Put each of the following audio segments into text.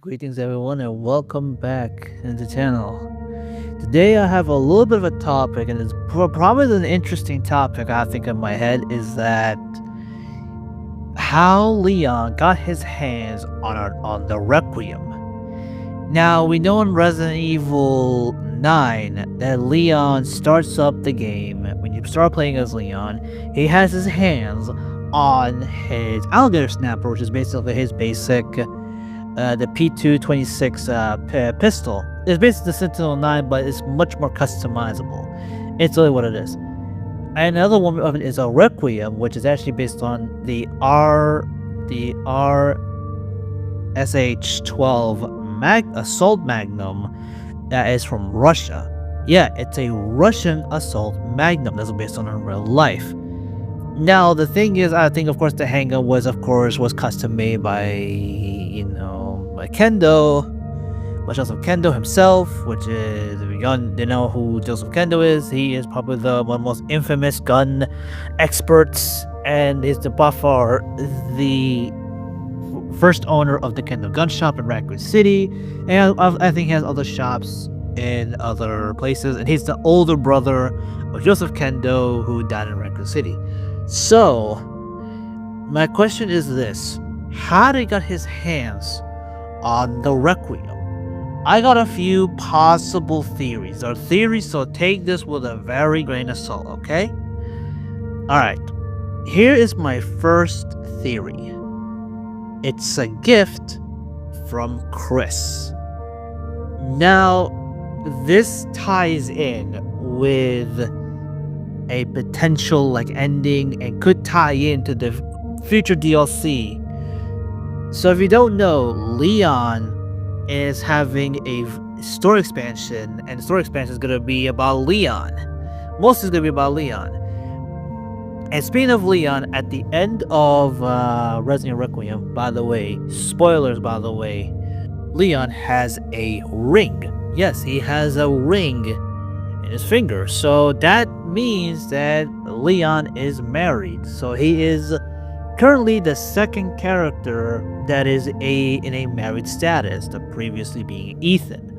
Greetings everyone and welcome back to the channel. Today I have a little bit of a topic, and it's probably an interesting topic I think in my head is that how Leon got his hands on the requiem. Now we know in Resident Evil 9 that Leon starts up the game. When you start playing as Leon, he has his hands on his alligator snapper, which is basically his basic the P226 pistol. It's basically the Sentinel 9, but it's much more customizable. It's really what it is. And another one of it is a Requiem, which is actually based on the RSH-12 assault magnum that is from Russia. Yeah, it's a Russian assault magnum that's based on in real life. Now the thing is, I think of course the handgun was custom made by by Kendo, by Joseph Kendo himself, which is, if you know who Joseph Kendo is, he is probably one of the most infamous gun experts, and is by far the first owner of the Kendo gun shop in Raccoon City, and I think he has other shops in other places, and he's the older brother of Joseph Kendo, who died in Raccoon City. So, my question is this: how did he get his hands on the Requiem? I got a few possible theories. They're theories, so take this with a very grain of salt, okay? Alright, here is my first theory. It's a gift from Chris. Now, this ties in with a potential ending and could tie into the future DLC. So if you don't know, Leon is having a story expansion, and the story expansion is going to be about Leon. Mostly it's going to be about Leon. And speaking of Leon, at the end of Resident Evil Requiem, by the way, spoilers by the way, Leon has a ring. Yes, he has a ring in his finger. So that means that Leon is married. So he is currently the second character that is in a married status, the previously being Ethan.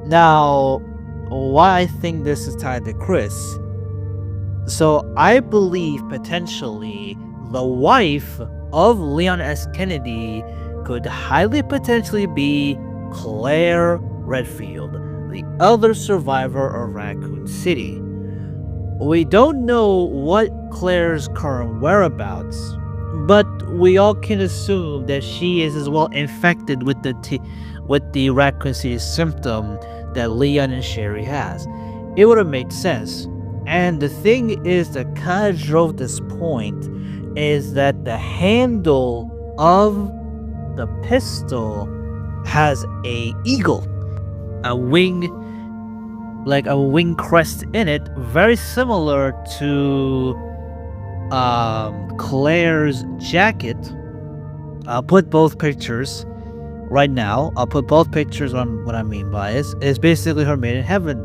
Now, why I think this is tied to Chris? So I believe potentially the wife of Leon S. Kennedy could highly potentially be Claire Redfield, the other survivor of Raccoon City. We don't know what Claire's current whereabouts, but we all can assume that she is as well infected with the Raccoon City symptom that Leon and Sherry has. It would have made sense. And the thing is that kind of drove this point is that the handle of the pistol has a eagle, a wing, like a wing crest in it, very similar to Claire's jacket. I'll put both pictures right now. I'll put both pictures on what I mean by it. It's basically her made in heaven.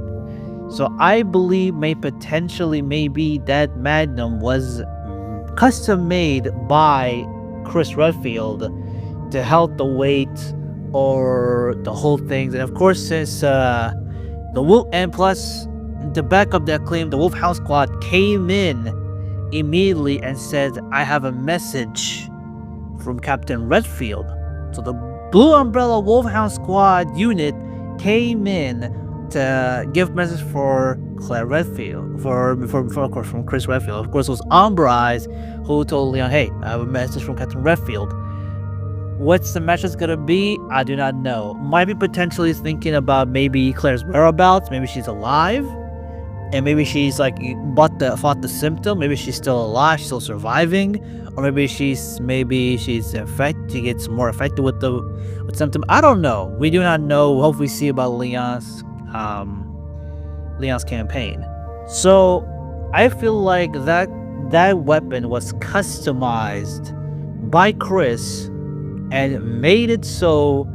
So I believe maybe that Magnum was custom made by Chris Redfield to help the weight or the whole thing. And of course, since the Wolf, and plus to back up that claim, the Wolfhound Squad came in immediately and said, I have a message from Captain Redfield. So the Blue Umbrella Wolfhound Squad unit came in to give message for Claire Redfield, of course from Chris Redfield. Of course, it was Umber Eyes who told Leon, hey, I have a message from Captain Redfield. What's the message gonna be? I do not know. Might be potentially thinking about maybe Claire's whereabouts. Maybe she's alive, and maybe she's fought the symptom. Maybe she's still alive, she's still surviving, or maybe she's infected. She gets more affected with symptom. I don't know. We do not know. We'll hopefully see about Leon's campaign. So I feel like that weapon was customized by Chris and made it so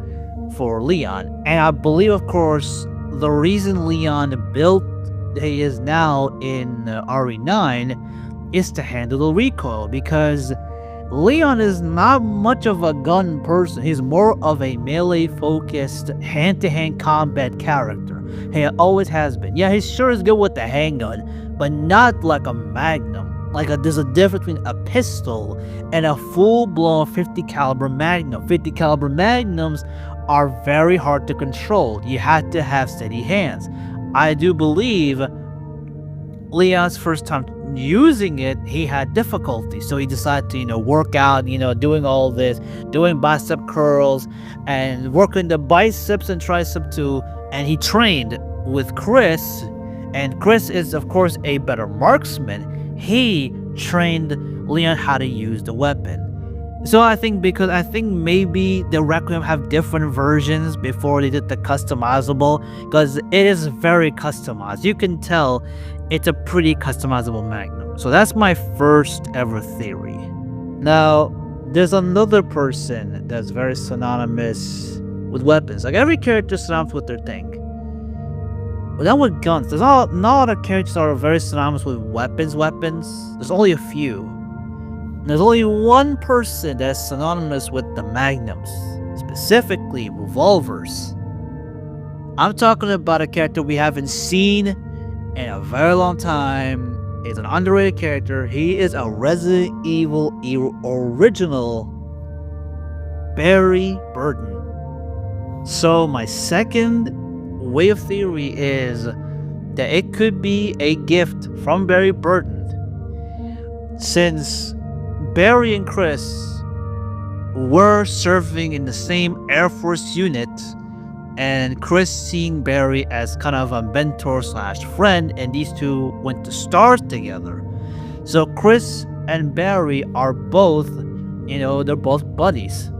for Leon. And I believe, of course, the reason Leon built he is now in RE9 is to handle the recoil, because Leon is not much of a gun person. He's more of a melee-focused, hand-to-hand combat character. He always has been. Yeah, he sure is good with the handgun, but not like a Magnum. There's a difference between a pistol and a full-blown 50 caliber Magnum. 50 caliber Magnums are very hard to control. You had to have steady hands. I do believe Leon's first time using it, he had difficulty, so he decided to, work out, doing all this, doing bicep curls, and working the biceps and tricep too, and he trained with Chris, and Chris is, of course, a better marksman. He trained Leon how to use the weapon. So I think maybe the Requiem have different versions before they did the customizable, because it is very customized. You can tell it's a pretty customizable Magnum. So that's my first ever theory. Now, there's another person that's very synonymous with weapons. Like, every character is synonymous with their thing. But not with guns. There's not a lot of characters that are very synonymous with weapons. There's only a few. There's only one person that's synonymous with the Magnums, specifically revolvers. I'm talking about a character we haven't seen in a very long time. He's an underrated character. He is a Resident Evil original, Barry Burton. So my second way of theory is that it could be a gift from Barry Burton, since Barry and Chris were serving in the same Air Force unit, and Chris seeing Barry as kind of a mentor / friend, and these two went to stars together. So Chris and Barry are both, they're both buddies.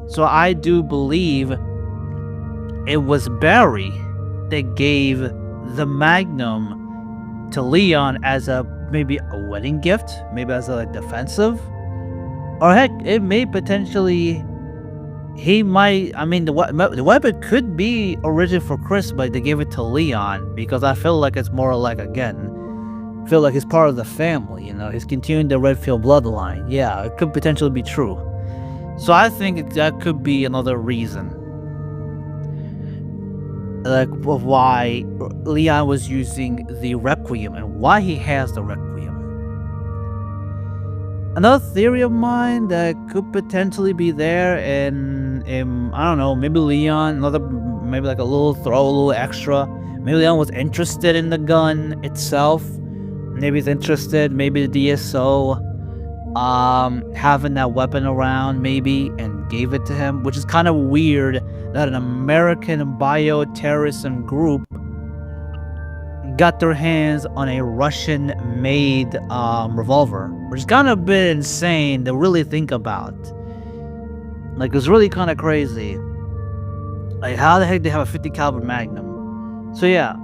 So I do believe it was Barry that gave the Magnum to Leon as maybe a wedding gift, maybe as a defensive, or heck, it may potentially, the weapon could be originally for Chris, but they gave it to Leon because I feel like it's more like, again, feel like he's part of the family, he's continuing the Redfield bloodline. Yeah, it could potentially be true. So I think that could be another reason, of why Leon was using the Requiem and why he has the Requiem. Another theory of mine that could potentially be there, and I don't know, maybe Leon, maybe like a little extra. Maybe Leon was interested in the gun itself. Maybe he's interested, maybe the DSO, having that weapon around, maybe, and gave it to him, which is kind of weird that an American bioterrorism group got their hands on a Russian-made revolver, which is kind of a bit insane to really think about. It's really kind of crazy. How the heck they have a 50 caliber Magnum? So yeah,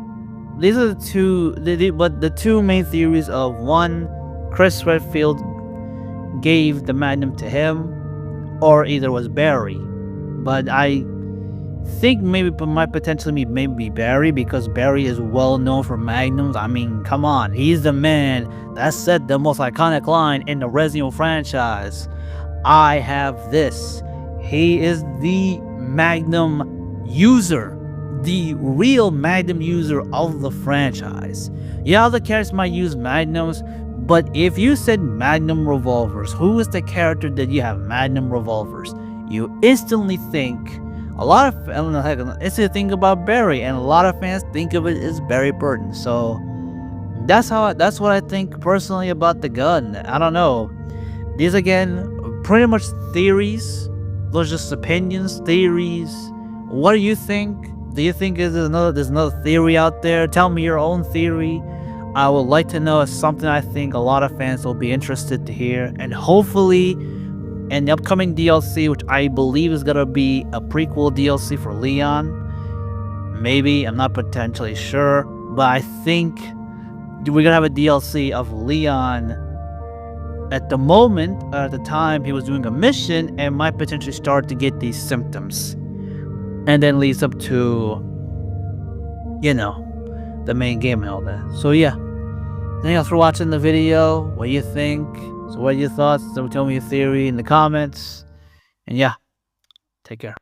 these are the two main theories of one, Chris Redfield gave the Magnum to him, or either was Barry. But I think maybe it might potentially be Barry, because Barry is well known for Magnums. I mean, come on, he's the man that said the most iconic line in the Resident Evil franchise. I have this. He is the Magnum user, the real Magnum user of the franchise. Yeah, other characters might use Magnums, but if you said Magnum revolvers, who is the character that you have Magnum revolvers? You instantly think instantly think about Barry, and a lot of fans think of it as Barry Burton. So that's what I think personally about the gun. I don't know. These again, pretty much theories. Those are just opinions, theories. What do you think? Do you think there's another theory out there? Tell me your own theory. I would like to know. It's something I think a lot of fans will be interested to hear, and hopefully in the upcoming DLC, which I believe is gonna be a prequel DLC for Leon. Maybe, I'm not potentially sure, but I think we're gonna have a DLC of Leon at the moment, at the time he was doing a mission, and might potentially start to get these symptoms, and then leads up to, the main game and all that. So yeah, thank you all for watching the video. What do you think? So what are your thoughts? So tell me your theory in the comments. And yeah, take care.